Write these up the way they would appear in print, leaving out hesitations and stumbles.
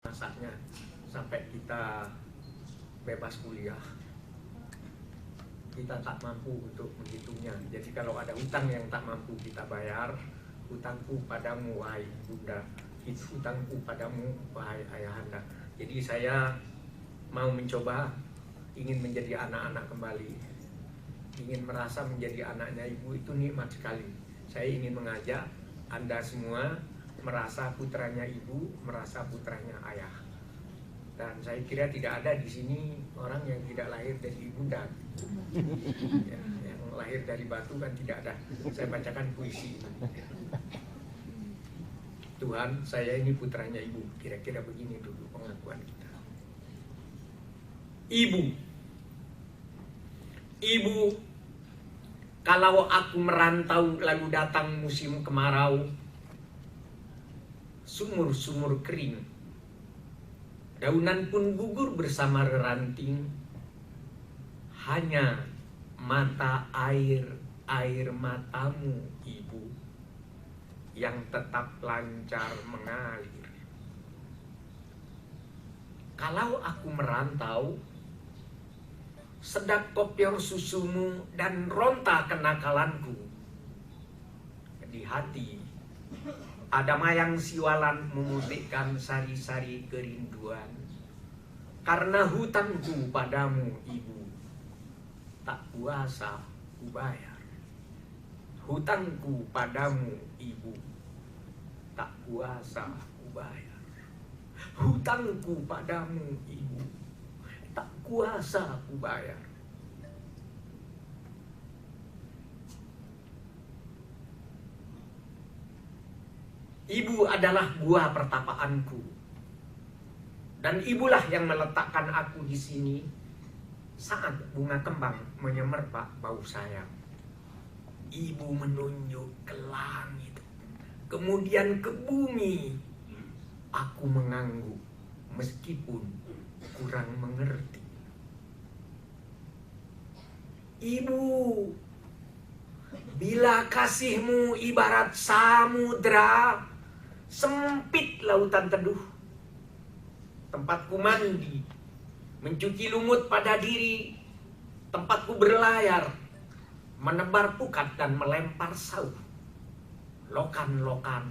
masaknya sampai kita bebas kuliah. Kita tak mampu untuk menghitungnya. Jadi kalau ada hutang yang tak mampu kita bayar, hutangku padamu wahai bunda, hutangku padamu wahai ayahanda. Jadi saya mau mencoba, ingin menjadi anak-anak kembali, ingin merasa menjadi anaknya ibu itu nikmat sekali. Saya ingin mengajak Anda semua merasa putranya ibu, merasa putranya ayah. Dan saya kira tidak ada di sini orang yang tidak lahir dari ibunda. Ya, yang lahir dari batu kan tidak ada. Saya bacakan puisi. Tuhan, saya ini putranya ibu. Kira-kira begini dulu pengakuan kita. Ibu, ibu, kalau aku merantau lalu datang musim kemarau, sumur-sumur kering, daunan pun gugur bersama reranting, hanya mata air matamu ibu yang tetap lancar mengalir. Kalau aku merantau, sedap kopior susumu dan ronta kenakalanku. Di hati ada mayang siwalan memutihkan sari-sari kerinduan. Karena hutangku padamu ibu tak kuasa kubayar. Hutangku padamu ibu tak kuasa kubayar. Hutangku padamu ibu tak kuasa kubayar. Ibu adalah buah pertapaanku, dan ibulah yang meletakkan aku di sini saat bunga kembang menyemerbak bau sayang. Ibu menunjuk ke langit, kemudian ke bumi. Aku mengangguk meskipun kurang mengerti. Ibu, bila kasihmu ibarat samudra, sempit lautan teduh, tempatku mandi, mencuci lumut pada diri, tempatku berlayar, menebar pukat dan melempar sauh. Lokan-lokan,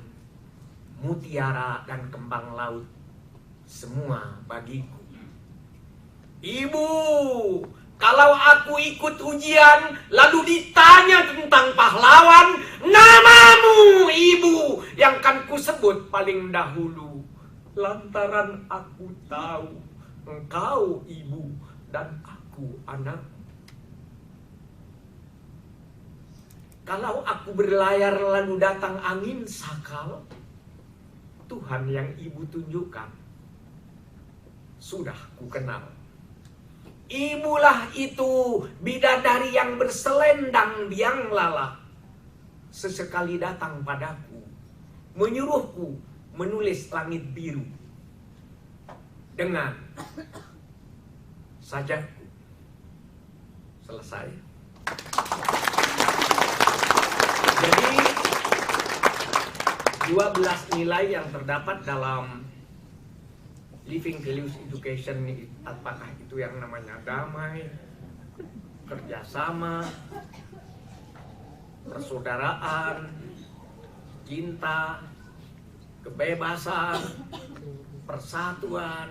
mutiara dan kembang laut, semua bagiku. Ibu, kalau aku ikut ujian lalu ditanya tentang pahlawan, namamu ibu yang kan kusebut paling dahulu. Lantaran aku tahu engkau ibu dan aku anak. Kalau aku berlayar lalu datang angin sakal, Tuhan yang ibu tunjukkan sudah ku kenal. Ibulah itu bidadari yang berselendang biang lala. Sesekali datang padaku, menyuruhku menulis langit biru dengan sajaku. Selesai. Jadi 12 nilai yang terdapat dalam Living Values Education, apakah itu yang namanya damai, kerjasama, persaudaraan, cinta, kebebasan, persatuan,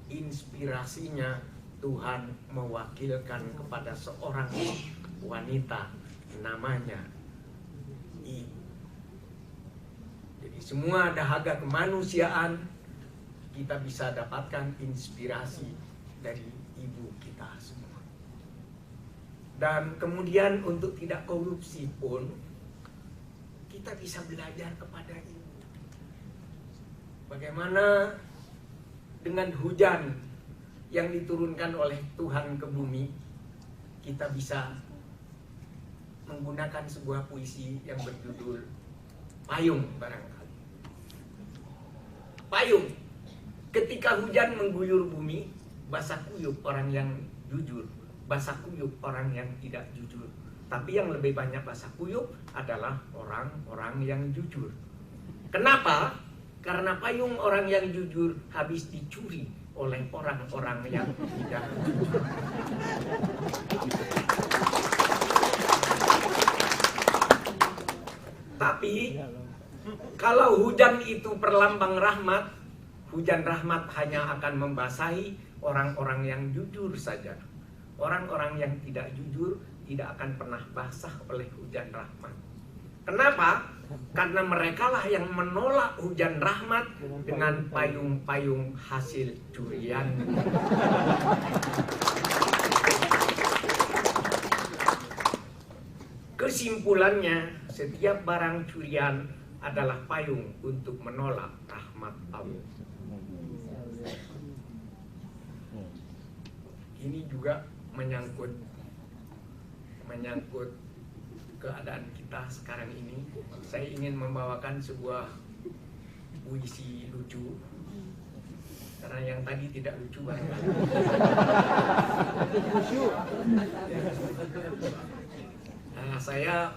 inspirasinya Tuhan mewakilkan kepada seorang wanita namanya ibu. Jadi semua dahaga kemanusiaan kita bisa dapatkan inspirasi dari ibu kita semua. Dan kemudian untuk tidak korupsi pun kita bisa belajar kepada ibu. Bagaimana dengan hujan yang diturunkan oleh Tuhan ke bumi, kita bisa menggunakan sebuah puisi yang berjudul Payung barangkali. Payung. Ketika hujan mengguyur bumi, basah kuyup orang yang jujur, basah kuyup orang yang tidak jujur. Tapi yang lebih banyak basah kuyup adalah orang-orang yang jujur. Kenapa? Karena payung orang yang jujur habis dicuri oleh orang-orang yang tidak jujur. Tapi kalau hujan itu perlambang rahmat, hujan rahmat hanya akan membasahi orang-orang yang jujur saja. Orang-orang yang tidak jujur tidak akan pernah basah oleh hujan rahmat. Kenapa? Karena merekalah yang menolak hujan rahmat dengan payung-payung hasil curian. Kesimpulannya, setiap barang curian adalah payung untuk menolak rahmat Allah. Ini juga menyangkut keadaan kita sekarang ini. Saya ingin membawakan sebuah puisi lucu, karena yang tadi tidak lucu banget. Nah, saya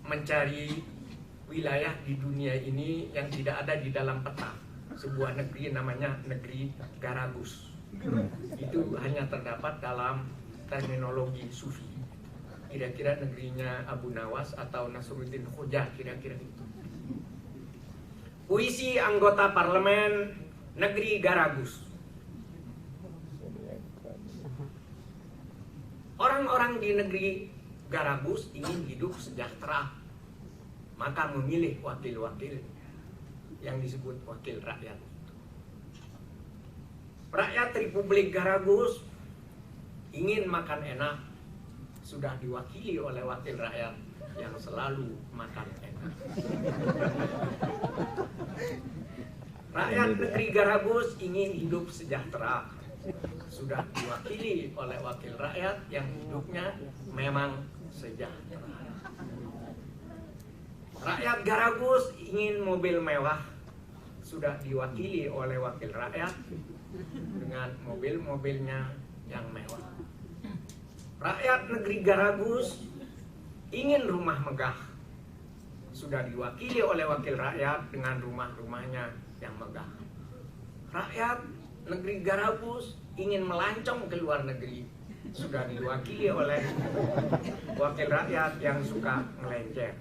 mencari wilayah di dunia ini yang tidak ada di dalam peta. Sebuah negeri namanya negeri Garagus. Itu hanya terdapat dalam terminologi sufi. Kira-kira negerinya Abu Nawas atau Nasruddin Khoja, kira-kira itu. Puisi anggota parlemen negeri Garagus. Orang-orang di negeri Garagus ingin hidup sejahtera, maka memilih wakil-wakil yang disebut wakil rakyat. Rakyat Republik Garagus ingin makan enak, sudah diwakili oleh wakil rakyat yang selalu makan enak. Rakyat negeri Garagus ingin hidup sejahtera, sudah diwakili oleh wakil rakyat yang hidupnya memang sejahtera. Rakyat Garagus ingin mobil mewah, sudah diwakili oleh wakil rakyat dengan mobil-mobilnya yang mewah. Rakyat negeri Garagus ingin rumah megah, sudah diwakili oleh wakil rakyat dengan rumah-rumahnya yang megah. Rakyat negeri Garagus ingin melancong ke luar negeri, sudah diwakili oleh wakil rakyat yang suka melenceng.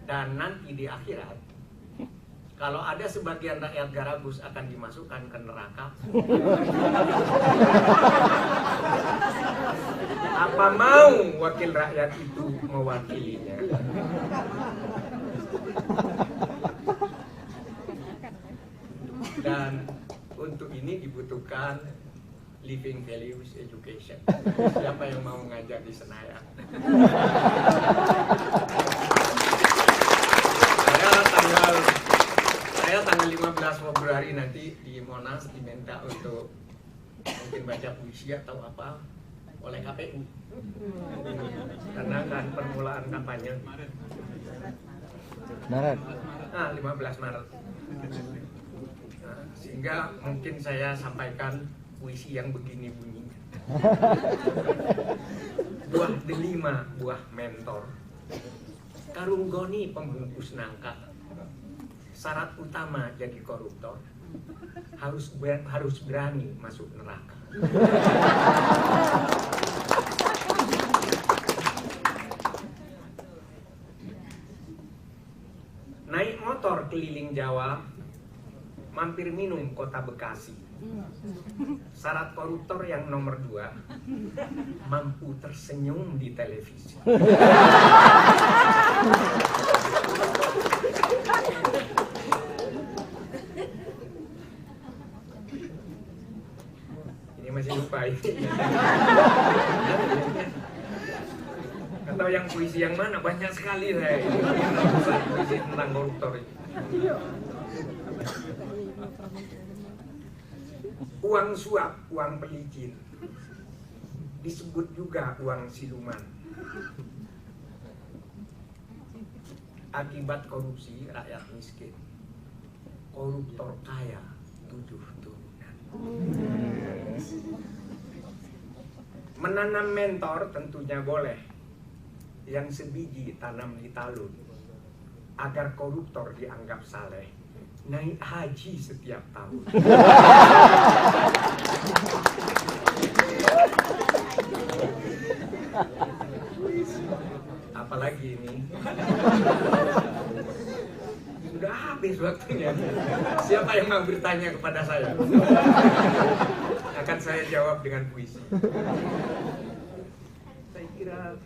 Dan nanti di akhirat, kalau ada sebagian rakyat Garagus akan dimasukkan ke neraka, apa mau wakil rakyat itu mewakilinya? Dan untuk ini dibutuhkan living values education. Siapa yang mau ngajar di Senayan? Saya tanggal 15 Februari nanti di Monas diminta untuk mungkin baca puisi atau apa oleh KPU. Karena kan permulaan kampanye. Maret. 15 Maret. Nah, sehingga mungkin saya sampaikan puisi yang begini bunyinya. Buah delima, buah mentor, karung goni pembungkus nangka. Syarat utama jadi koruptor harus berani masuk neraka. Naik motor keliling Jawa, mampir minum kota Bekasi. Syarat koruptor yang nomor 2, mampu tersenyum di televisi. Ini masih lupa ini. Atau yang puisi yang mana? Banyak sekali saya. Puisi tentang koruptor ini. Uang suap, uang pelicin, disebut juga uang siluman. Akibat korupsi rakyat miskin, koruptor kaya 7 turunan. Menanam mentor tentunya boleh, yang sebiji tanam di talun, agar koruptor dianggap saleh, naik haji setiap tahun. Apalagi ini? Sudah habis waktunya. Siapa yang mau bertanya kepada saya? Akan saya jawab dengan puisi. Saya kira